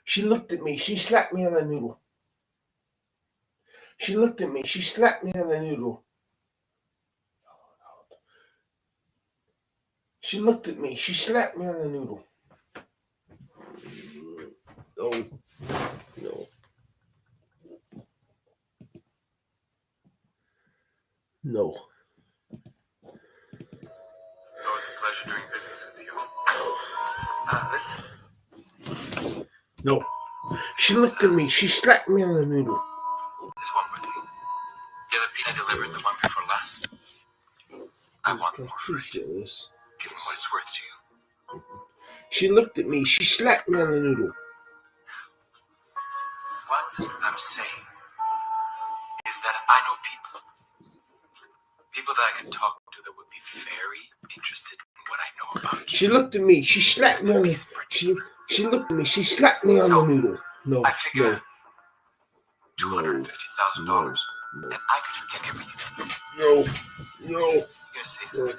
She looked at me. She slapped me on the noodle. She looked at me. She slapped me on the noodle. She looked at me. She slapped me on the noodle. No. No. No. Always a pleasure doing business with you. Listen. No. She looked at me. She slapped me on the noodle. There's one more thing. The other piece I delivered, the one before last. I want more for it. Give me what it's worth to you. She looked at me. She slapped me on the noodle. What I'm saying is that I know people that I can talk to that would be very interested in what I know about you. She looked at me. She slapped me on the She looked at me. She slapped me on the noodle. No. I figured $250,000 No. that I could get everything. No. You're gonna say something.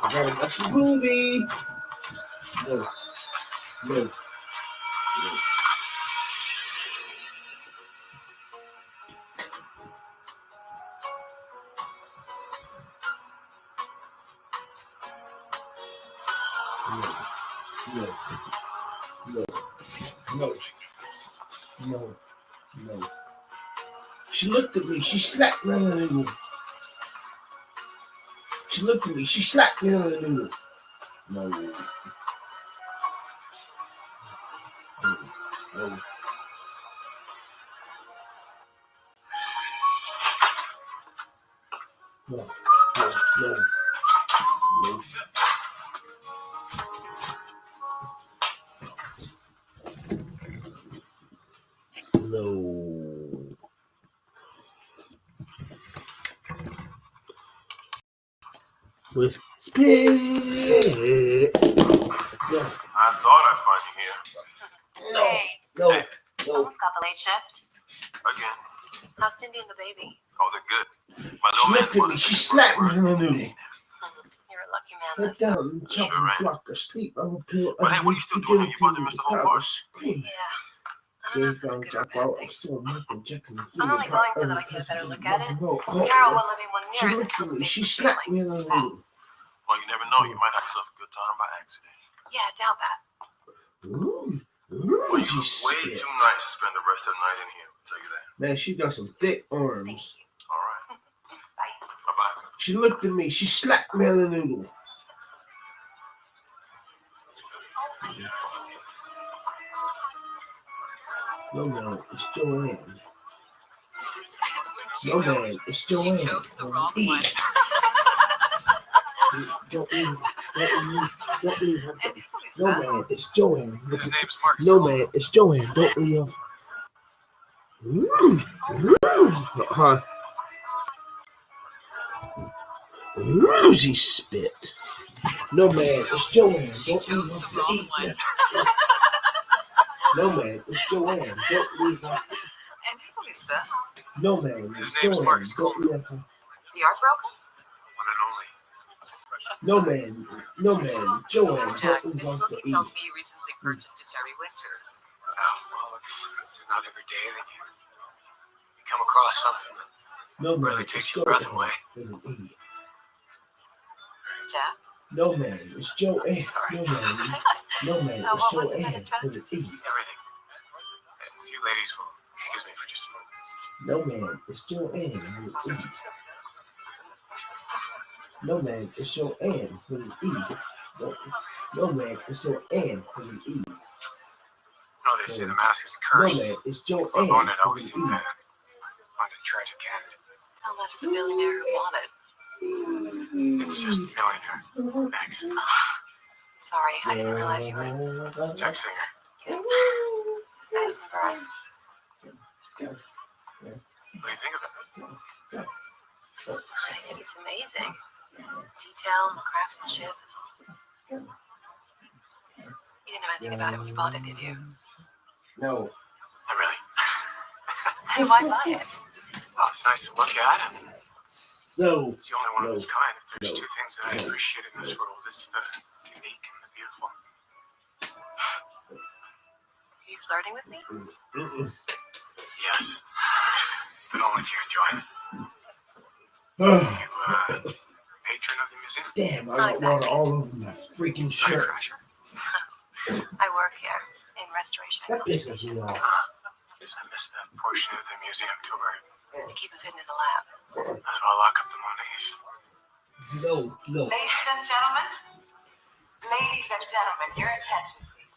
I gotta watch the movie. No. No. No. She looked at me. She slapped me on the noodle. She looked at me. She slapped me on the noodle. No. With spit. I thought I'd find you here. No. Someone's got the late shift. Again. How's Cindy and the baby? Oh, they're good. My She little looked at me. She slapped me on the noodle. You're a lucky man. Head down and chop and block or sleep on the pillow. But hey, what are you still doing? You about to miss the whole part. Scream. Yeah. I don't know James if it's Brown, good or Jack bad Out, thing. still Michael Jackson. I'm only going so that I get a better look at it. No. Carol won't let anyone She near it. looked at me. She slapped me on the noodle. Well, you never know. You might have yourself a good time by accident. Yeah, I doubt that. Well, you look way too nice to spend the rest of the night in here. I'll tell you that. Man, she got some thick Thank arms. you. All right. Bye. Bye-bye. She looked at me. She slapped me on the noodle. No, man, it's Joanne. No, man, it's Joanne. She chose the wrong one. Don't leave her. And who's No, that? man, it's Joanne. His name's Mark. No, man, it's Joanne. Don't leave. Huh? She spit. No, man, it's Joanne. She Don't chose leave her the to wrong eat. one. No, man, it's Joanne. Don't leave her. And who is that? No, man, it's His name's Joanne. Mark. Don't leave her. The art broker? One and only. No, man, Joanne. So, Jack, Don't leave Miss her to Wilkie eat. tells me you recently purchased a Terry Winters. Oh, well, it's not every day that you come across something that No, man, really takes it's your breath Joanne. away. With an E. Jack? No, man, it's Joanne. No, man, So it's what was it that Joanne. attracted With an E. Everything. If you ladies will excuse me for just a moment. No, man, it's Joanne. With an E. No, man, it's Joanne. With an E. No, man, it's Joanne. With an E. No, they say the mask is No, cursed. man, it's Well, Joanne. on it always With seemed an to find a tragic end. Tell that to the billionaire who bought it. It's just a millionaire. Thanks. Sorry, I didn't realize you were Jack Singer. nice and bright. What do you think of it? I think it's amazing. Detail and the craftsmanship. You didn't know anything about it when you bought it, did you? No. Not really. Then why buy it? Well, it's nice to look at, and So, it's the only one of its kind. There's two things that I appreciate in this world. It's the unique and the beautiful. Are you flirting with me? Yes. But only if you enjoy it. You, patron of the museum? Damn, I got water all over my freaking shirt. I work here in restoration. That pisses me off. I missed that portion of the museum tour. They keep us hidden in the lab. That's why I lock up the Monets. No. Ladies and gentlemen, your attention, please.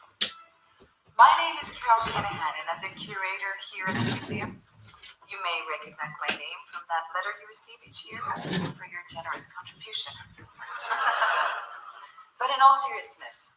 My name is Carol Shanahan, and I'm the curator here at the museum. You may recognize my name from that letter you receive each year for your generous contribution. But in all seriousness,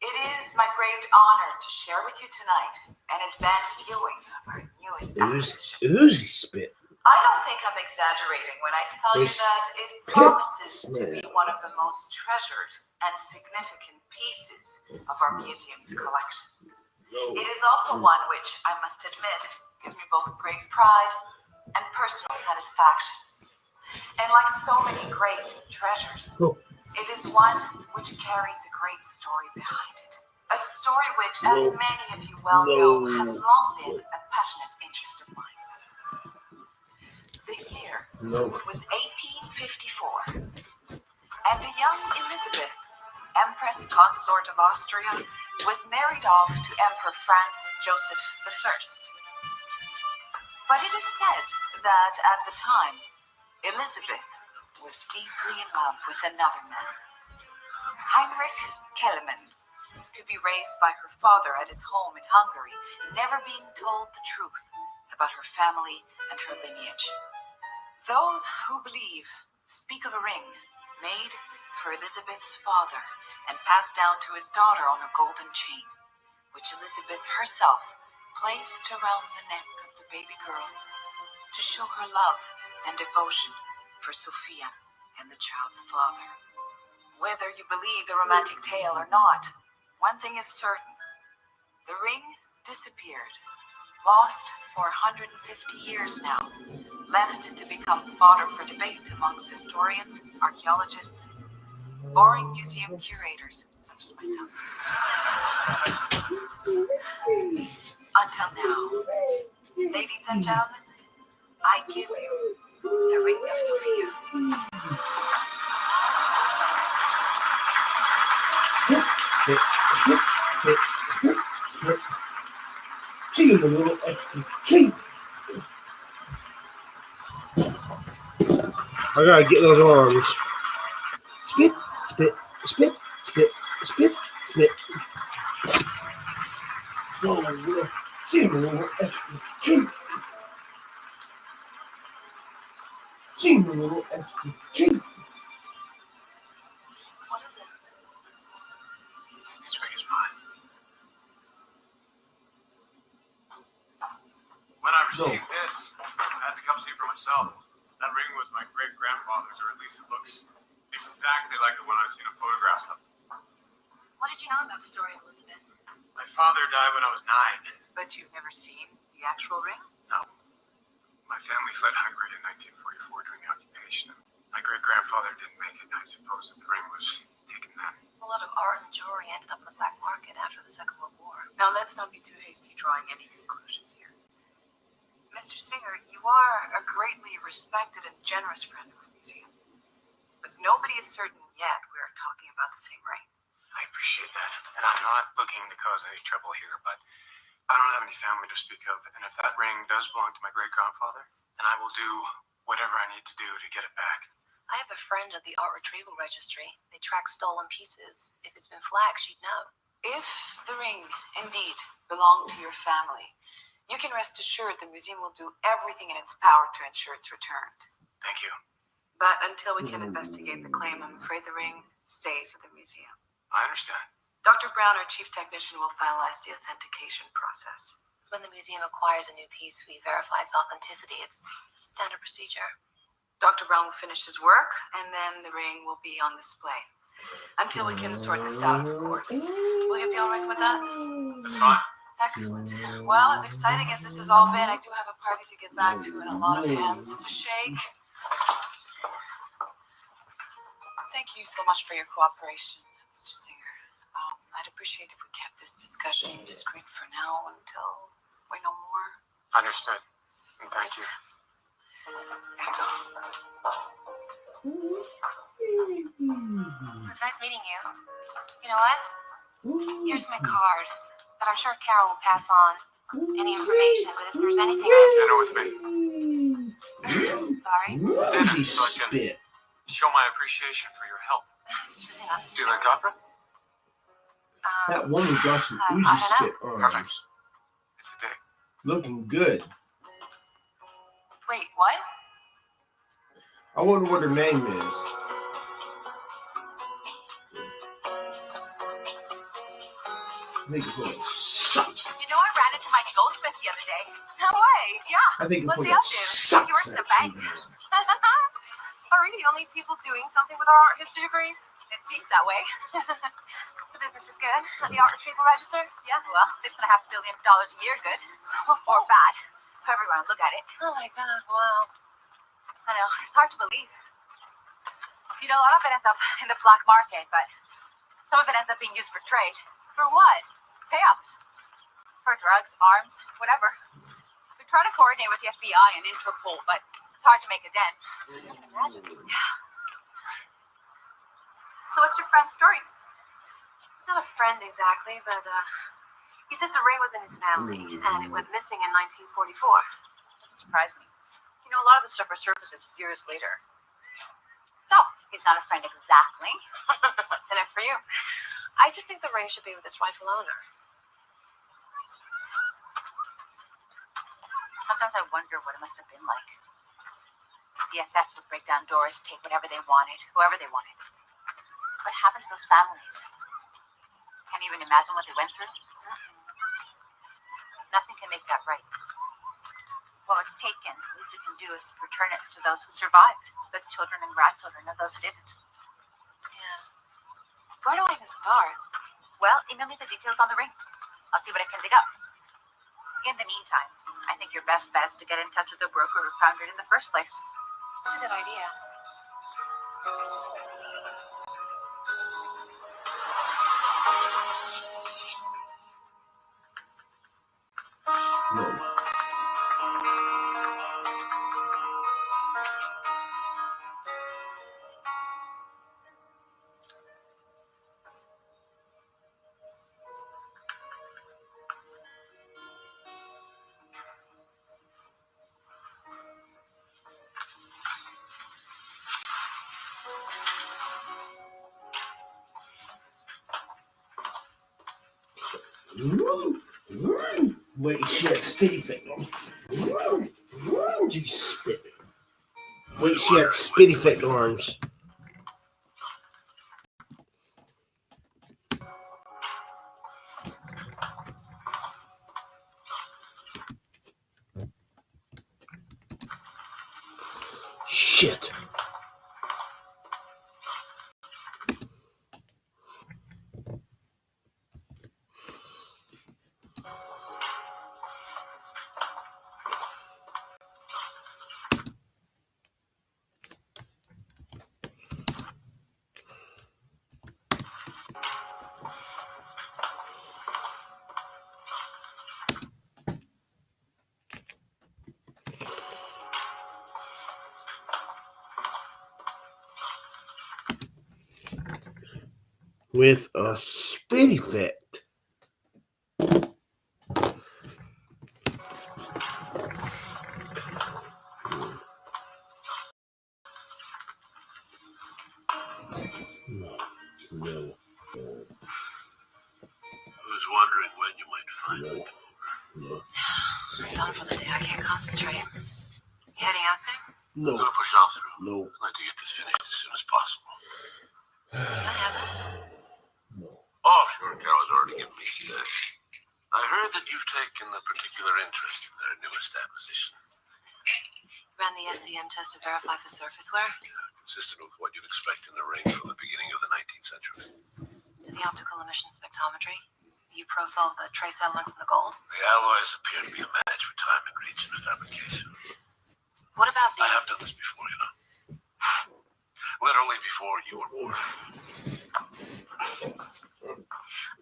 it is my great honor to share with you tonight an advanced viewing of our newest acquisition. Uzi spit. I don't think I'm exaggerating when I tell you that it promises to be one of the most treasured and significant pieces of our museum's collection. It is also one which, I must admit, gives me both great pride and personal satisfaction. And like so many great treasures, it is one which carries a great story behind it. A story which, as many of you well know, has long been a passionate interest of mine. The year was 1854, and a young Elizabeth, Empress Consort of Austria, was married off to Emperor Franz Joseph I. But it is said that at the time, Elizabeth was deeply in love with another man, Heinrich Kellermann, to be raised by her father at his home in Hungary, never being told the truth about her family and her lineage. Those who believe speak of a ring made for Elizabeth's father and passed down to his daughter on a golden chain, which Elizabeth herself placed around the neck of the baby girl to show her love and devotion for Sophia and the child's father. Whether you believe the romantic tale or not, one thing is certain. The ring disappeared, lost for 150 years now, left to become fodder for debate amongst historians, archaeologists, boring museum curators, such as myself. Until now, ladies and gentlemen, I give you the Ring of Sophia. Spit. Cheat a little extra cheap. I gotta get those arms. Spit. So, cheat a little extra cheap. Cheat a little extra cheap. What is it? This ring is mine. When I received this, I had to come see for myself. That ring was my great-grandfather's, or at least it looks exactly like the one I've seen in photographs of. What did you know about the story of Elizabeth? My father died when I was 9. But you've never seen the actual ring? No. My family fled Hungary in 1944 during the occupation. My great-grandfather didn't make it, and I suppose that the ring was taken then. A lot of art and jewelry ended up in the black market after the Second World War. Now, let's not be too hasty drawing any conclusions here. Mr. Singer, you are a greatly respected and generous friend of the museum. But nobody is certain yet we are talking about the same ring. I appreciate that. And I'm not looking to cause any trouble here, but I don't have any family to speak of. And if that ring does belong to my great-grandfather, then I will do whatever I need to do to get it back. I have a friend at the Art Retrieval Registry. They track stolen pieces. If it's been flagged, she'd know. If the ring indeed belonged to your family, you can rest assured the museum will do everything in its power to ensure it's returned. Thank you. But until we can investigate the claim, I'm afraid the ring stays at the museum. I understand. Dr. Brown, our chief technician, will finalize the authentication process. When the museum acquires a new piece, we verify its authenticity. It's standard procedure. Dr. Brown will finish his work, and then the ring will be on display. Until we can sort this out, of course. Will you be all right with that? That's fine. Excellent. Well, as exciting as this has all been, I do have a party to get back to and a lot of hands to shake. Thank you so much for your cooperation, Mr. Singer. I'd appreciate if we kept this discussion discreet for now until we know more. Understood. And thank you. There you go. It was nice meeting you. You know what? Here's my card. But I'm sure Carol will pass on any information. But if there's anything Dinner with me. Sorry. Woozy So I can spit. show my appreciation for your help. It's really not Do you like opera? That woman's got some I oozy don't know. spit arms. It's a date. Looking good. Wait, what? I wonder what her name is. I think it fucking sucks. You know, I ran into my goldsmith the other day. No way. Yeah. I think it What's he fucking up to? sucks. He works in a that bank. shit. Are we the only people doing something with our art history degrees? It seems that way. So business is good at the art retrieval register? Yeah, well, $6.5 billion a year good. Or bad. However you want to look at it. Oh my god, wow. I know, it's hard to believe. You know, a lot of it ends up in the black market, but some of it ends up being used for trade. For what? Payoffs. For drugs, arms, whatever. We try to coordinate with the FBI and Interpol, but it's hard to make a dent. I can imagine. Yeah. So what's your friend's story? He's not a friend exactly, but he says the ring was in his family and it went missing in 1944. Doesn't surprise me. You know, a lot of the stuff resurfaces years later. So, he's not a friend exactly. What's in it for you? I just think the ring should be with its rightful owner. Sometimes I wonder what it must have been like. The SS would break down doors, take whatever they wanted, whoever they wanted. What happened to those families? Can't even imagine what they went through. Nothing can make that right. What was taken, the least we can do is return it to those who survived, the children and grandchildren of those who didn't. Yeah. Where do I even start? Well, email me the details on the ring. I'll see what I can dig up. In the meantime, I think your best bet is to get in touch with the broker who found it in the first place. That's a good idea. No. Wait, she had spitty finger. She spit. Wait, she had spitty finger arms. Shit. With a spit effect. No. I was wondering when you might find No. it. No. I'm done for the day. I can't concentrate. You heading out soon? I'm No. gonna push on through. No. I'd like to get this finished as soon as possible. Can I have this? No. Oh, sure, Carol's already given me that. I heard that you've taken a particular interest in their newest acquisition. Ran the SEM test to verify for surface wear. Consistent with what you'd expect in a ring from the beginning of the 19th century. The optical emission spectrometry. The profile of the trace elements in the gold. The alloys appear to be a match for time and region of fabrication. What about the... I have done this before, you know. Literally before you were born.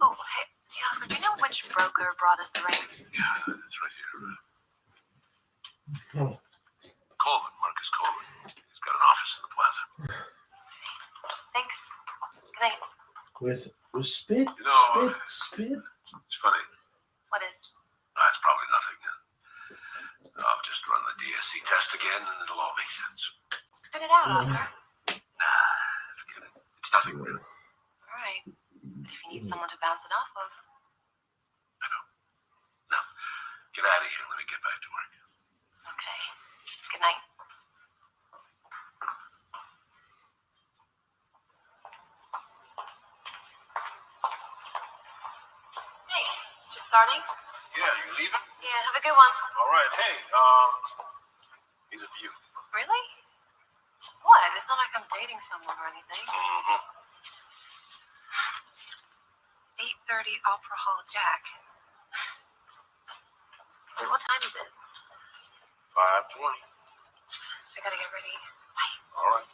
Oh, hey, Oscar, do you know which broker brought us the ring? Yeah, that's right here. Oh, Coleman, Marcus Coleman. He's got an office in the plaza. Thanks. Good night. with spit, You know, spit. It's funny. What is? That's probably nothing. I'll just run the DSC test again and it'll all make sense. Spit it out, Oscar. Nah, forget it. It's nothing really. All right. But if you need someone to bounce it off of. I know. Now, get out of here. Let me get back to work. Okay. Good night. Hey, just starting? Yeah, you leaving? Yeah, have a good one. All right. Hey, these are for you. Really? What? It's not like I'm dating someone or anything. Mm-hmm. 8:30 Opera Hall Jack. Wait, what time is it? 5:20. I gotta get ready. Bye. All right.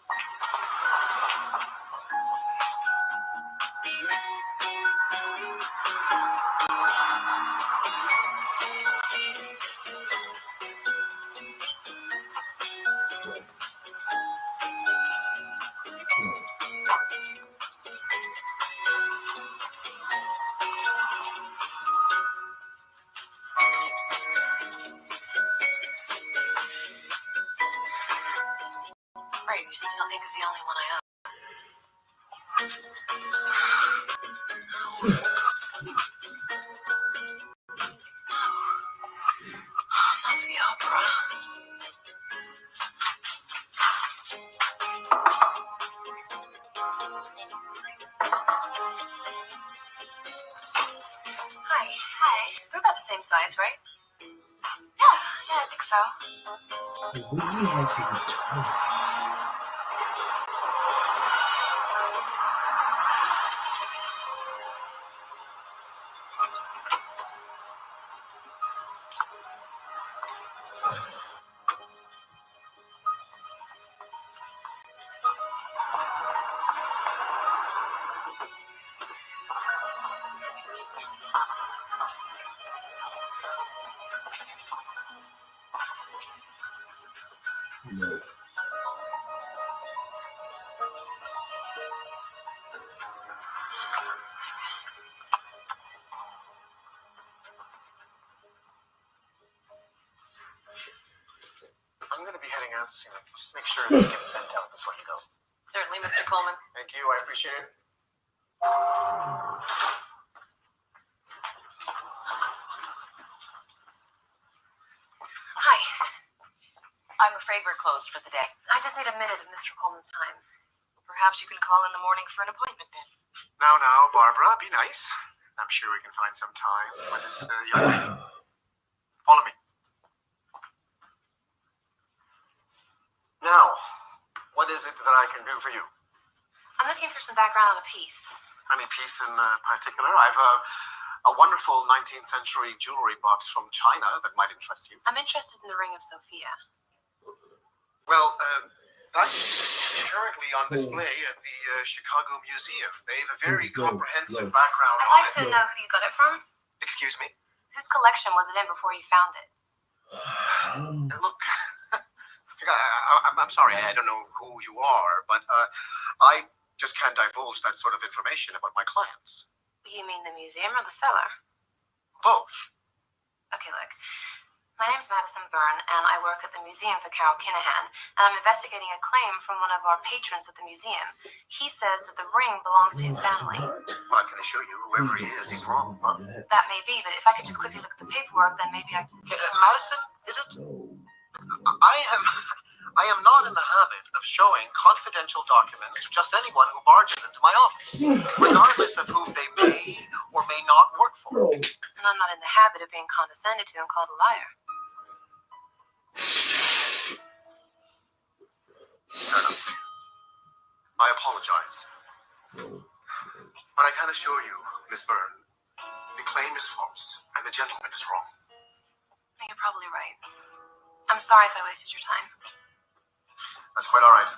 Great. I don't think it's the only one I own. Not the opera. Hi. They're about the same size, right? Yeah, I think so. We have been told. No. I'm going to be heading out soon. Just make sure this gets sent out before you go. Certainly, Mr. Coleman. Thank you. I appreciate it. Hi. I'm afraid we're closed for the day. I just need a minute of Mr. Coleman's time. Perhaps you can call in the morning for an appointment then. Now, Barbara, be nice. I'm sure we can find some time for this young lady. Follow me. Now, what is it that I can do for you? I'm looking for some background on a piece. Any piece in particular? I've a wonderful 19th century jewelry box from China that might interest you. I'm interested in the Ring of Sophia. Well, that's currently on display at the Chicago Museum. They have a very comprehensive background I'd on like it. to know who you got it from. Excuse me? Whose collection was it in before you found it? Look, I'm sorry, I don't know who you are, but I just can't divulge that sort of information about my clients. You mean the museum or the cellar? Both. Okay, look. My name's Madison Byrne, and I work at the Museum for Carol Kinahan, and I'm investigating a claim from one of our patrons at the museum. He says that the ring belongs to his family. Well, I can assure you, whoever he is, he's wrong. That may be, but if I could just quickly look at the paperwork, then maybe I... Madison, is it? No. I am not in the habit of showing confidential documents to just anyone who barges into my office, regardless of who they may or may not work for. No. And I'm not in the habit of being condescended to and called a liar. Fair enough. I apologize. But I can assure you, Miss Byrne, the claim is false, and the gentleman is wrong. You're probably right. I'm sorry if I wasted your time. That's quite all right.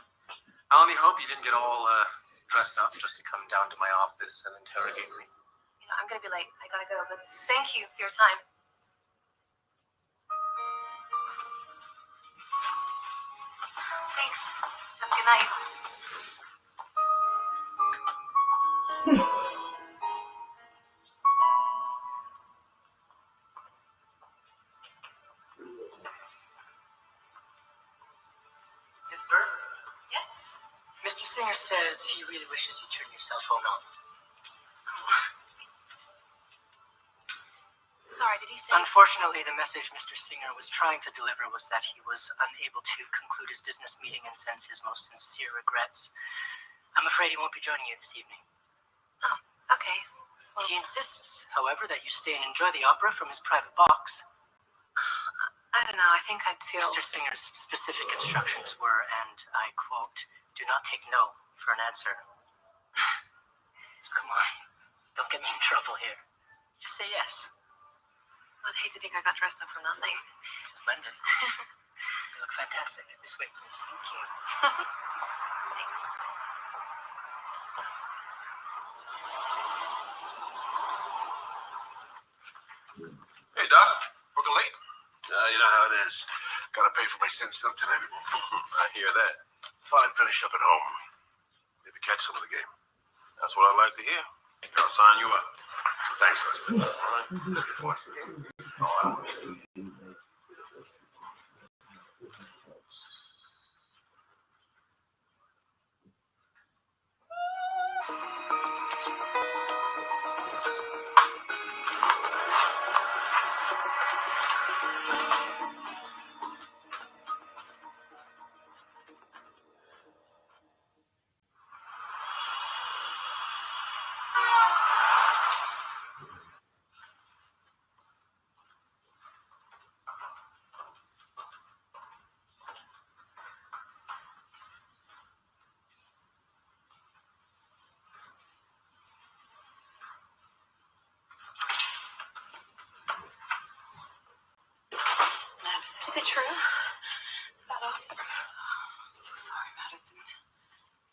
I only hope you didn't get all dressed up just to come down to my office and interrogate me. You know, I'm gonna be late. I gotta go, but thank you for your time. Thanks. Have a good night. Miss Byrne, Yes? Mr. Singer says he really wishes you turn your cell phone on. Sorry, did he say? Unfortunately, the message Mr. Singer was trying to deliver was that he was unable to conclude his business meeting and sends his most sincere regrets. I'm afraid he won't be joining you this evening. Oh, okay. Well, He insists, however, that you stay and enjoy the opera from his private box. I don't know. I think I'd feel. Mr. Singer's specific instructions were, and I quote, "Do not take no for an answer." So come on, don't get me in trouble here. Just say yes. I'd hate to think I got dressed up for nothing. Splendid. You look fantastic. This way, please. Thank you. Thanks. Hey, Doc. Working late? You know how it is. Gotta pay for my sins sometime. I hear that. Thought I'd finish up at home. Maybe catch some of the game. That's what I'd like to hear. I'll sign you up. Thanks, Leslie. All right. Looking forward to the game. Oh, I don't need it. Is it true about Oscar? I'm so sorry, Madison.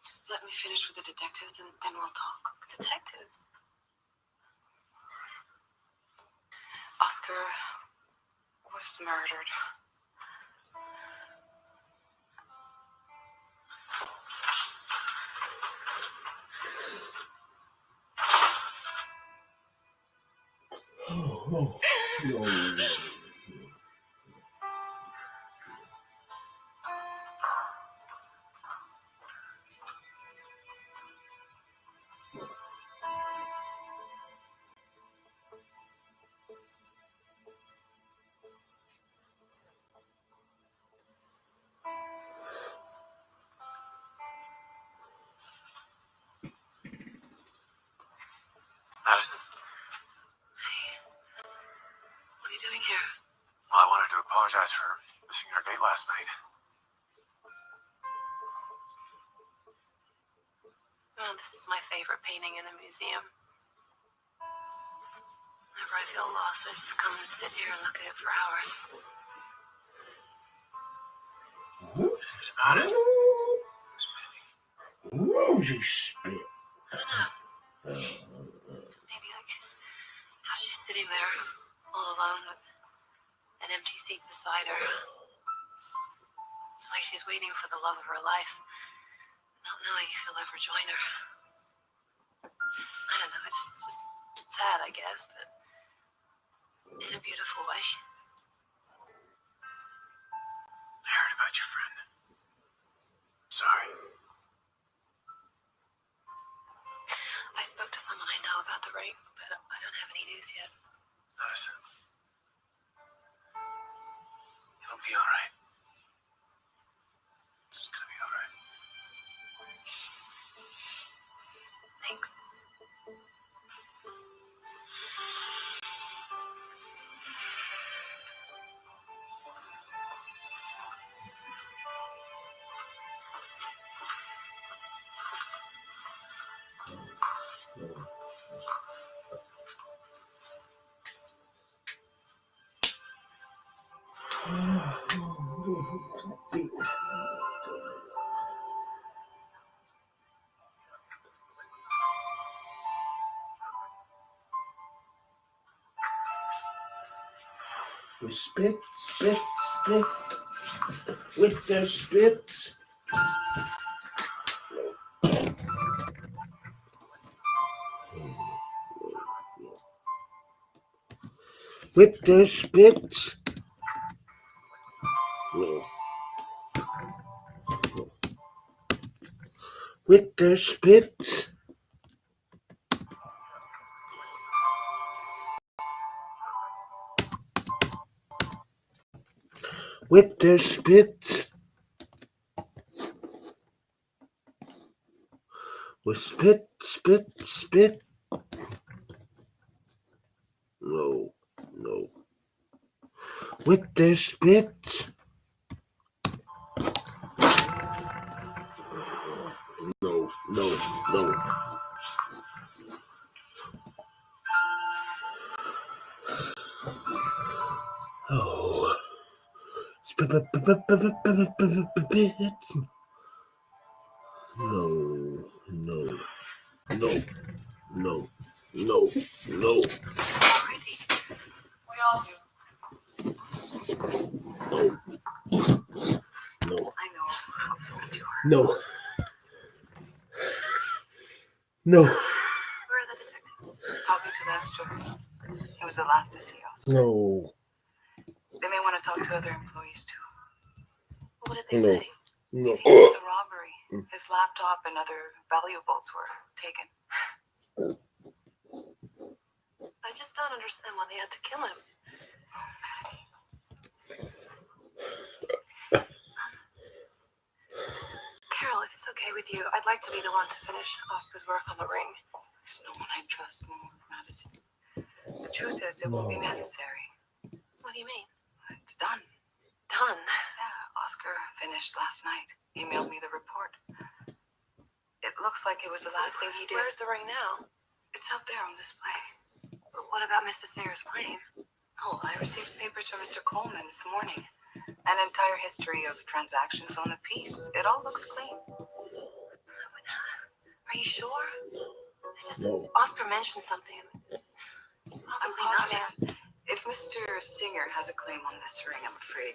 Just let me finish with the detectives and then we'll talk. Detectives? Oscar was murdered. Oh, no. Madison, Hey, what are you doing here? well, I wanted to apologize for missing our date last night. Oh, this is my favorite painting in the museum. Whenever I feel lost, I just come and sit here and look at it for hours. What is it about it? Rosy spit. I don't know. Maybe like how she's sitting there all alone with an empty seat beside her. It's like she's waiting for the love of her life, not knowing if he'll ever join her. I don't know, it's just sad, I guess, but in a beautiful way. I heard about your friend. Sorry. I spoke to someone I know about the ring, but I don't have any news yet. Madison. It'll be alright. It's gonna be alright. Thanks. We spit, spit, spit with their spits. With their spits. No. With their spits. With their spits. We spit, spit, spit. No, no. With their spits. No, no, no. Oh. Spit. No, no, no, no, no, no. We all do. No, I know how fooled you are. no, no, Where are the detectives? Talking to Lester. He was the last to see us. no, They may want to talk to other employees too. What did they No. say? no. I think it was a robbery. His laptop and other valuables were taken. I just don't understand why they had to kill him. Carol, if it's okay with you, I'd like to be the one to finish Oscar's work on the ring. There's no one I trust more, Madison. The truth is, it won't be No. necessary. What do you mean? It's done. Done. Yeah, Oscar finished last night. Emailed me the report. It looks like it was the last thing he did. Where's the ring now? It's out there on display. But what about Mr. Sayers' claim? Oh, I received papers from Mr. Coleman this morning. An entire history of transactions on the piece. It all looks clean. Are you sure? It's just No. that Oscar mentioned something. It's I'm probably not it. positive. If Mr. Singer has a claim on this ring, I'm afraid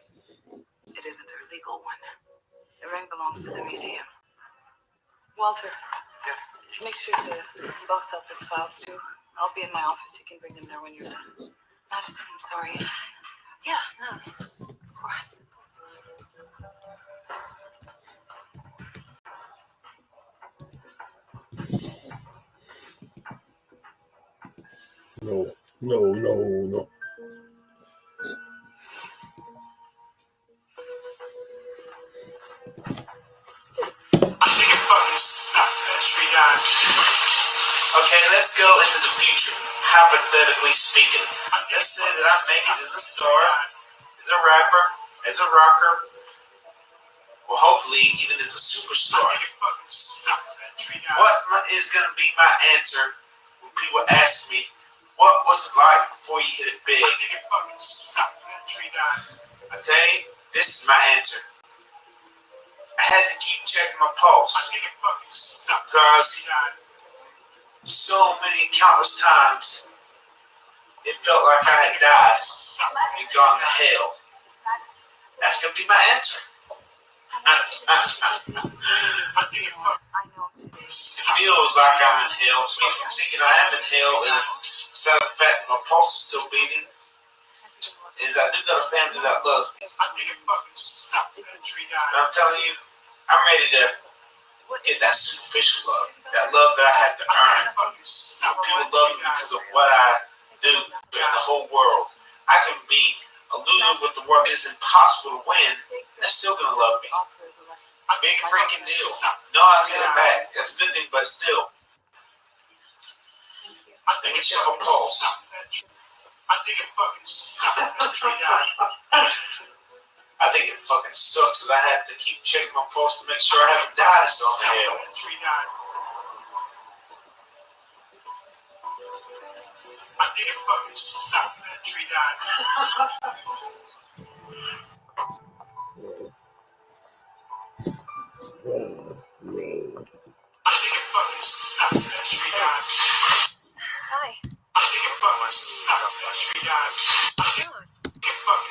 it isn't a legal one. The ring belongs to the museum. Walter, make sure to box up his files too. I'll be in my office. You can bring them there when you're done. Madison, I'm sorry. Yeah, no. Of course. No, no, no, no. Okay, let's go into the future. Hypothetically speaking, let's say that I make it as a star, as a rapper, as a rocker, well, hopefully even as a superstar. What is going to be my answer when people ask me, what was it like before you hit it big? I tell you, this is my answer. I had to keep checking my pulse because so many countless times it felt like I had died and gone to hell. That's going to be my answer. It feels like I'm in hell. So if I'm thinking I am in hell is, besides the fact that my pulse is still beating, is I do got a family that loves me. And I'm telling you, I'm ready to get that superficial love. That love that I had to earn. People love me because of what I do in the whole world. I can be a loser with the world. It's impossible to win. They're still going to love me. Big freaking deal. No, I get it back. That's a good thing, but still. Let me check my pulse. I think it fucking sucks that I have to keep checking my pulse to make sure I haven't died and gone to hell. I think it fucking sucks that tree died. I think it fucking sucks that tree died. Hi. I think it fucking sucks that tree died. I think it fucking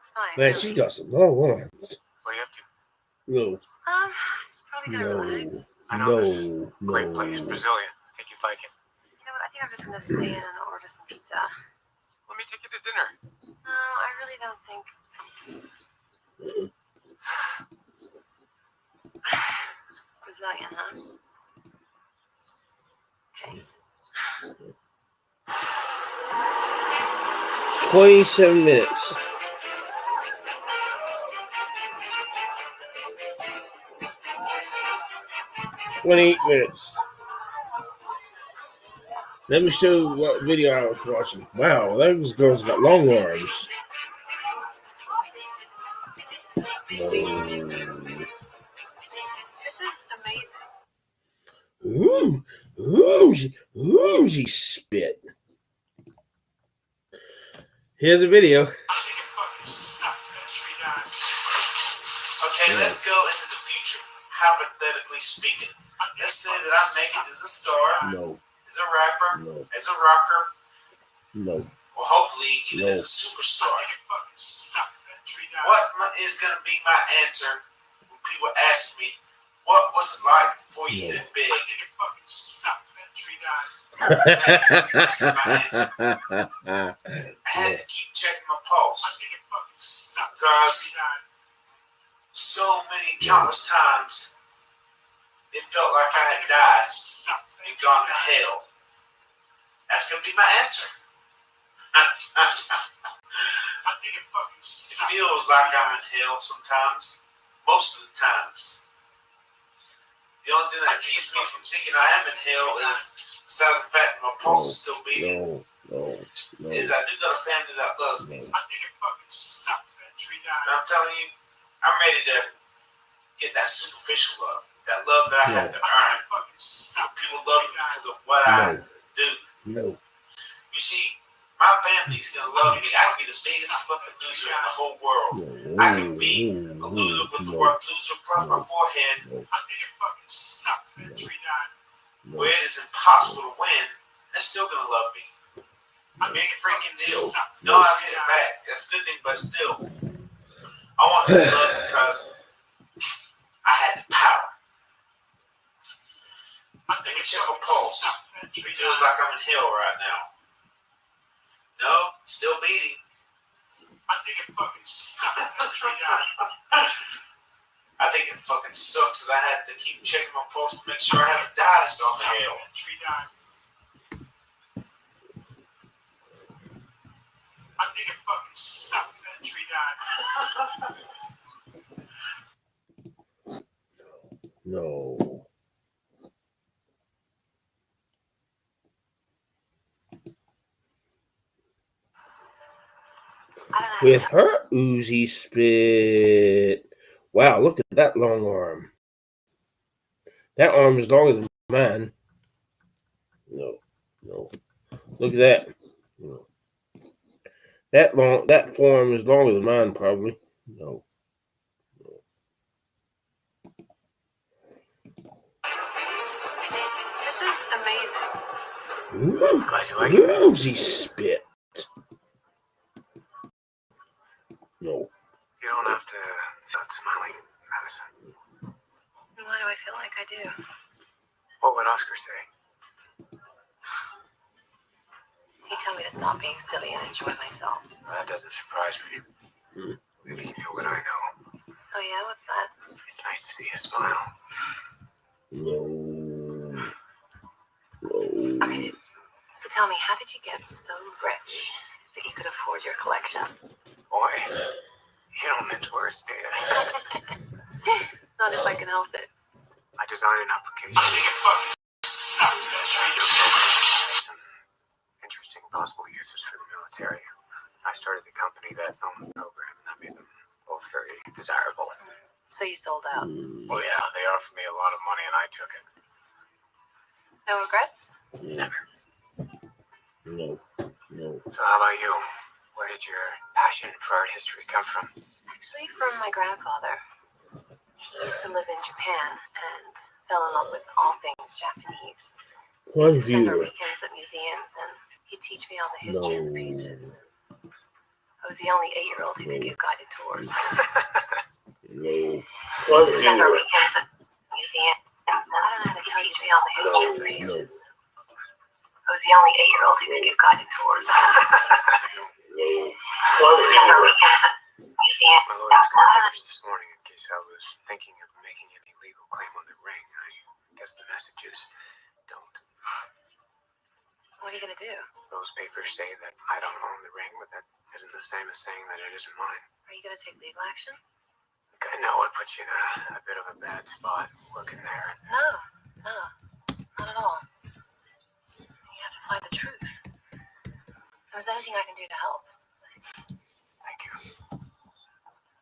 It's fine. Man, really. she got some long arms. What are you up to? No, It's probably gonna relax. I know no, this great place, no. Brazilian. I think you'd like it. You know what? I think I'm just gonna stay in and order some pizza. Let me take you to dinner. No, I really don't think. Brazilian, huh? Okay. 27 minutes. $28 minutes. Let me show you what video I was watching. Wow, those girls got long arms. No. This is amazing. She spit. Here's the video. Okay, let's go into the future. Hypothetically speaking, let's say that I make it as a star, No, as a rapper, no, as a rocker, no. or hopefully even as a superstar. What is going to be my answer when people ask me, what was it like before you hit it big? This is my answer. I had to keep checking my pulse because so many countless times it felt like I had died and gone to hell. That's going to be my answer. It feels like I'm in hell sometimes, most of the times. The only thing that keeps me from thinking I am in hell is, besides the fact that my pulse is still beating, is I do got a family that loves me. And I'm telling you, I'm ready to get that superficial love, that love that I have to earn. People love me because of what I do. No. You see, my family's gonna love me. I can be the biggest fucking loser in the whole world. I can be a loser with the word loser across my forehead. Where it is impossible to win, they're still gonna love me. Big freaking deal. No, I hit it back. That's a good thing, but still, I want to be loved because I had the power. Let me check my pulse. It feels like I'm in hell right now. No, still beating. I think it fucking sucks. That I had to keep checking my pulse to make sure I haven't died and gone to hell. I think it fucking sucks that tree died. No. With her Uzi spit. Wow, look at that long arm. That arm is longer than mine. No. Look at that. No. That forearm is longer than mine, probably. No. This is amazing. Glad you like it. Uzi spit. No. You don't have to start smiling, Madison. Why do I feel like I do? What would Oscar say? He told me to stop being silly and enjoy myself. Well, that doesn't surprise me. Maybe you know what I know. Oh yeah, what's that? It's nice to see you smile. No. Okay, so tell me, how did you get so rich that you could afford your collection? Boy, you don't mince words, do you? Not if I can help it. I designed an application. Some interesting possible uses for the military. I started the company that owned the program, and that made them both very desirable. So you sold out. Well, yeah, they offered me a lot of money, and I took it. No regrets? Never. No. So how about you? Where did your passion for art history come from? Actually, from my grandfather. He used to live in Japan and fell in love with all things Japanese. He used to spend our weekends at museums, and he'd teach me all the history of the pieces. I was the only 8-year-old who could give guided tours. No. We spent our weekends at museums, and I don't know how to teach me all the history of places. I was the only 8-year-old who could give guided tours. We spent our weekends at museums. My lawyer called this morning in case I was thinking of making any legal claim on the ring. I guess the message is don't. What are you gonna do? Those papers say that I don't own the ring, but that isn't the same as saying that it isn't mine. Are you gonna take legal action? Look, I know it puts you in a bit of a bad spot working there. No, not at all. You have to find the truth. If there's anything I can do to help. Thank you.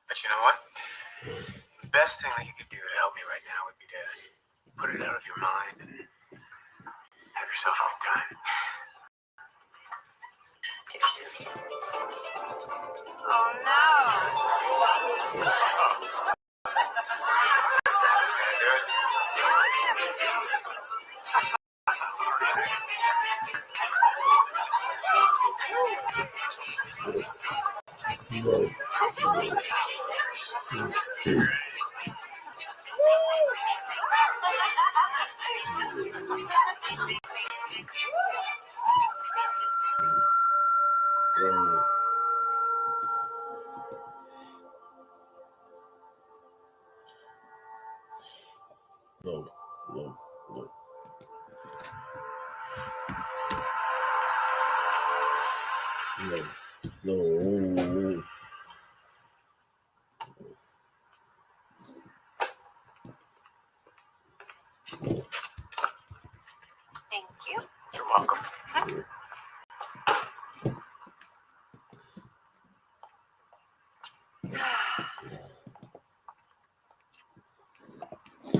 But you know what? The best thing that you could do to help me right now would be to put it out of your mind and have yourself a good time. Oh no! No. Thank you. You're welcome. I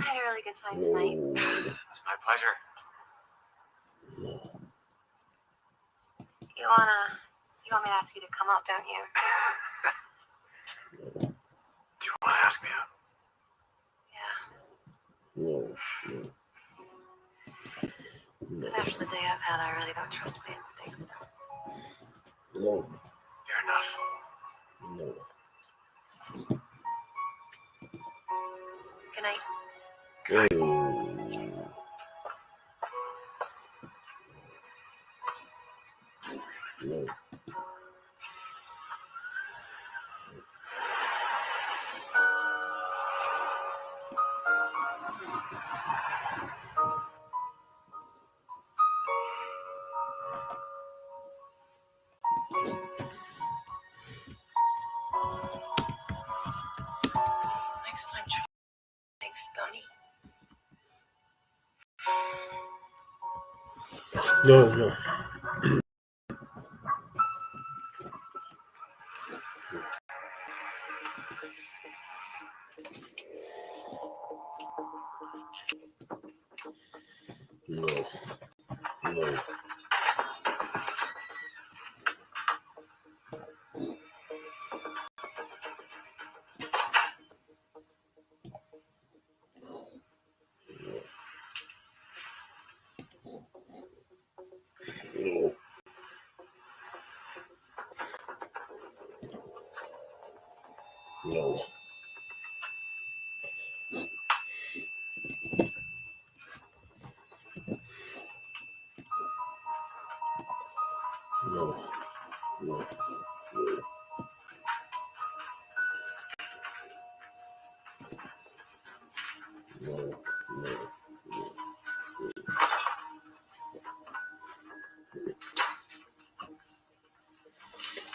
had a really good time tonight. It's my pleasure. You want me to ask you to come out, don't you? Do you want to ask me out? Yeah. But after the day I've had, I really don't trust my instincts. No. Fair enough. No. Good night. No. Next time, try things, Donnie. No.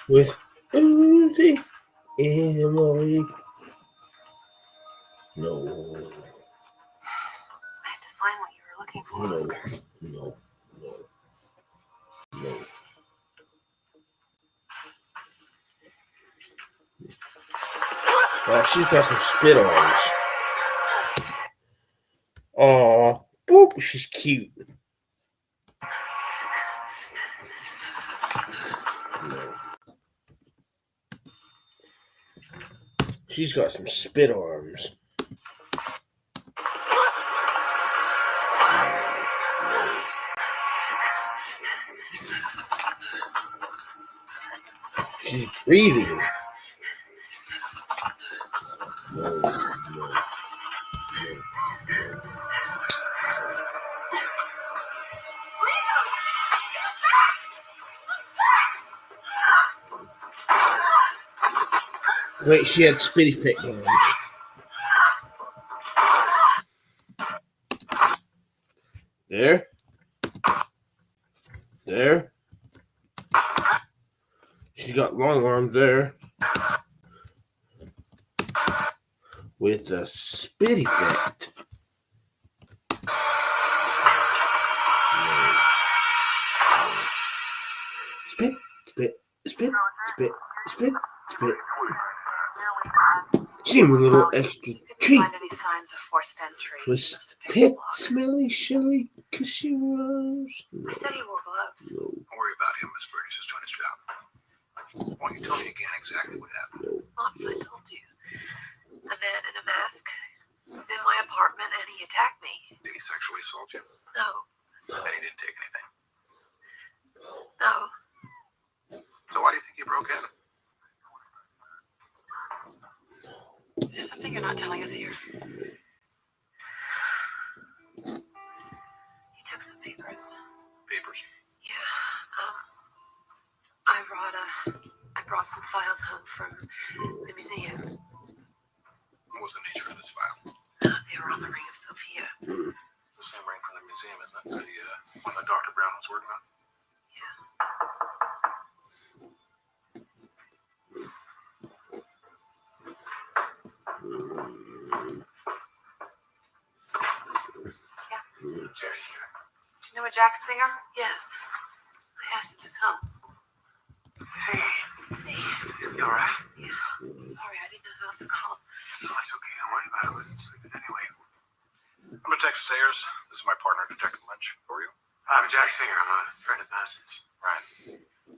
With Uzi Emily. No. I have to find what you were looking for, Oscar. No. Wow, she's got some spit arms. Aw, boop, she's cute. No. She's got some spit arms. She's breathing. No. Wait, she had spitty fit arms. There. She's got long arms there. With a spitty fit. Spit. She gave me a little extra treat. Find any signs of forced entry? Was Must have picked Pit the lock. smelly, Shelly, cause she was. I said he wore gloves. No. Don't worry about him, Miss Bird. He's just doing his job. Why don't you tell me again exactly what happened? Not if I told you. A man in a mask was in my apartment and he attacked me. Did he sexually assault you? No, And he didn't take anything. no. So why do you think he broke in? Is there something you're not telling us here? He took some papers. Papers. Yeah. I brought some files home from the museum. What was the nature of this file? They were on the Ring of Sophia. It's the same ring from the museum, isn't it? The one that Dr. Brown was working on? Jack Singer. You know a Jack Singer? Yes. I asked him to come. Hey. You alright? Yeah. Sorry, I didn't know who else to call. No, it's okay. Don't worry about it. We're sleeping anyway. I'm Detective Sayers. This is my partner, Detective Lynch. Who are you? I'm Jack Singer. I'm a friend of Madison's. Ryan.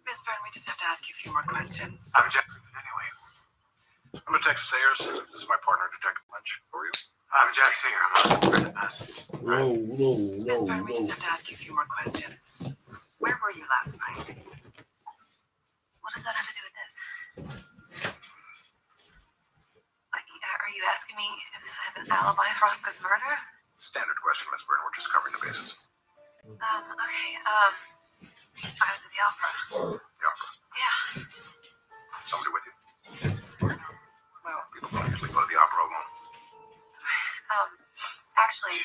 Miss Byrne, we just have to ask you a few more questions. I'm Jack. Anyway. I'm Detective Sayers. This is my partner, Detective Lynch. Who are you? I'm Jack Singer. I'm a friend of Madison's. No. Miss Byrne, we just have to ask you a few more questions. Where were you last night? What does that have to do with this? Like, are you asking me if I have an alibi for Oscar's murder? Standard question, Miss Byrne. We're just covering the bases. Okay, I was at the opera. The opera. Yeah. Somebody with you? Well, people don't usually go to the opera alone. Actually,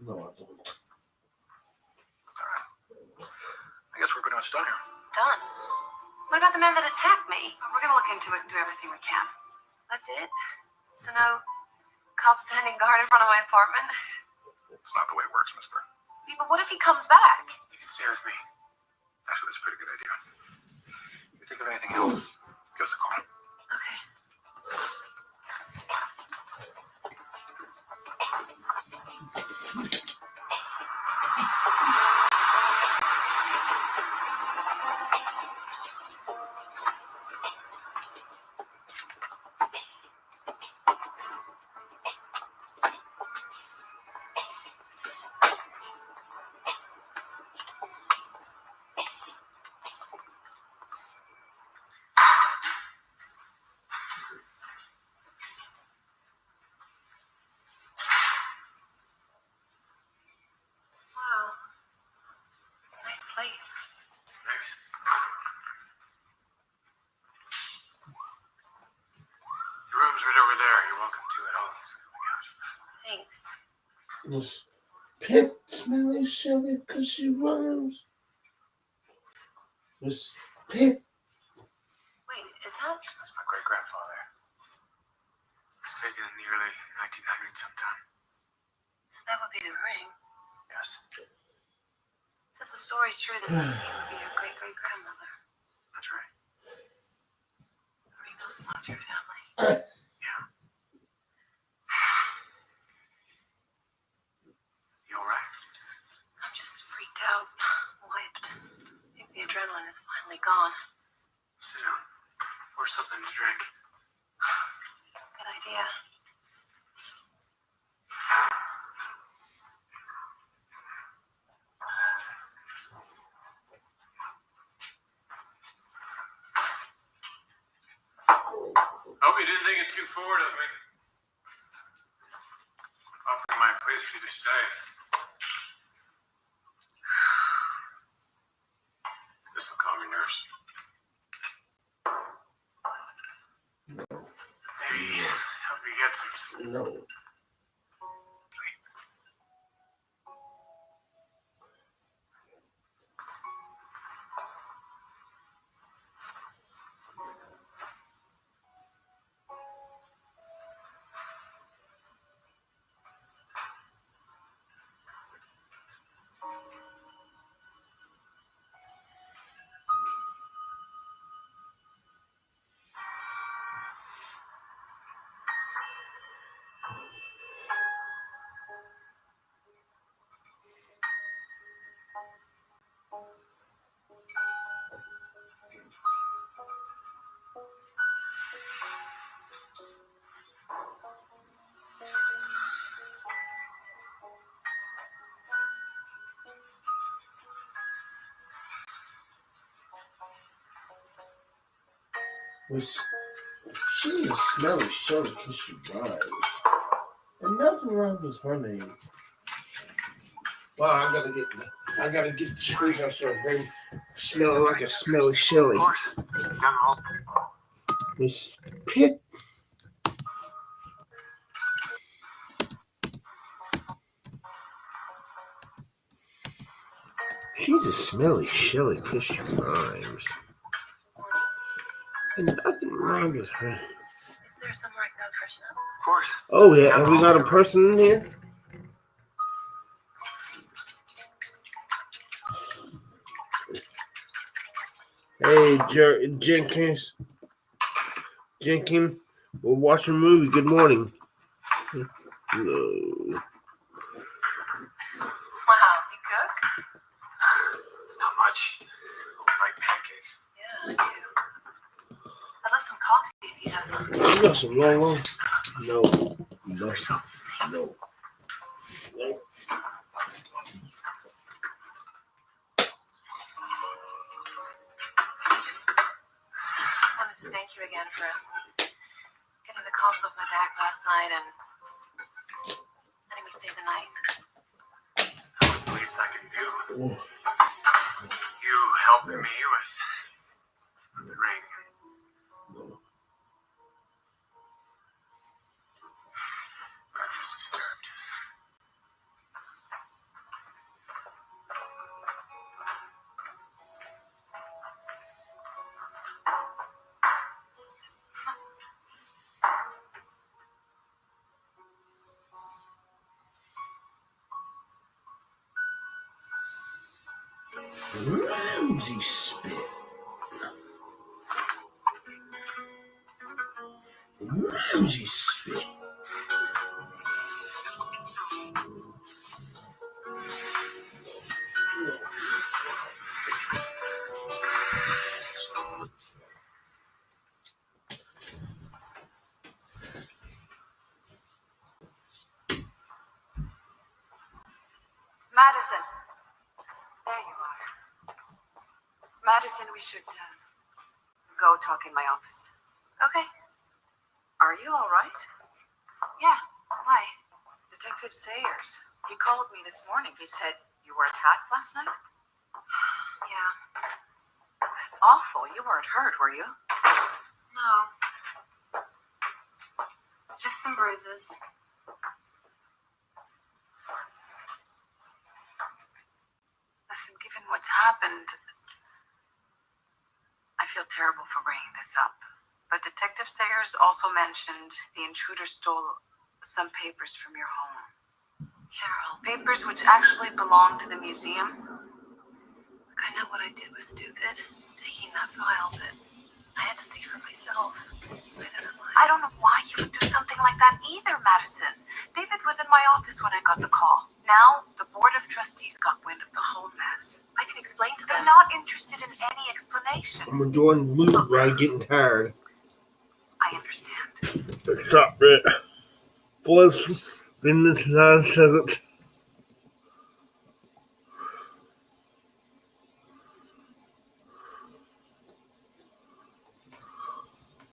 No, I don't. All right. I guess we're pretty much done here. done. What about the man that attacked me? We're gonna look into it and do everything we can. That's it? So no cops standing guard in front of my apartment? It's not the way it works, Miss Byrne. Yeah, but what if he comes back? You can stay with me. Actually, that's a pretty good idea. If you think of anything else, give us a call. Okay. Wow. Nice place. Thanks. Your room's right over there. You're welcome to it. I'll sit on the couch. Thanks. Was Pit smelly, Shelly, cause she was. Was Pit. Wait, is that? That's my great-grandfather. It was taken in the early 1900s sometime. So that would be the ring. Yes, So if the story's true, this would be your great-great-grandmother. that's right. The ring must belong to your family. Yeah. You all right? I'm just freaked out, wiped. I think the adrenaline is finally gone. Sit down. Pour something to drink. Good idea. hope you didn't think it too forward of me. Offering my place for you to stay. This will calm your nerves. Maybe help you get some sleep. No. She's a smelly show because she drives. And nothing wrong with her name. Wow, I gotta get the screws out so they smell like a smelly Shelly. Of course. Down the hall. Miss Pitt. She's a smelly Shelly because she rhymes. And nothing wrong with her. Is there somewhere I can go freshen up? Of course. Oh yeah, have we got a person in here? Hey, Jenkins, we're watching a movie. Good morning. Hello. Wow, you cook? It's not much. Like pancakes. Yeah, I do. I'd love some coffee if you have some. You got some long. No. I just wanted to thank you again for getting the cops off my back last night and letting me stay the night. That was the least I could do. You helped me with the ring. Breakfast is served. Ramsey spit. Ramsey spit. Madison. There you are. Madison, we should go talk in my office. Okay. Are you all right? Yeah. Why? Detective Sayers. He called me this morning. He said you were attacked last night. Yeah. That's awful. You weren't hurt, were you? No. Just some bruises. Listen, given what's happened, I feel terrible for bringing this up. But Detective Sayers also mentioned the intruder stole some papers from your home. Carol, Papers which actually belong to the museum. look, I know what I did was stupid, taking that file, but I had to see for myself. I don't know why you would do something like that either, Madison. David was in my office when I got the call. Now, the Board of Trustees got wind of the whole mess. I can explain to They're them. not interested in any explanation. I'm enjoying the movie, but I'm getting tired. I understand. Stop it. Boys, been this 9 seconds.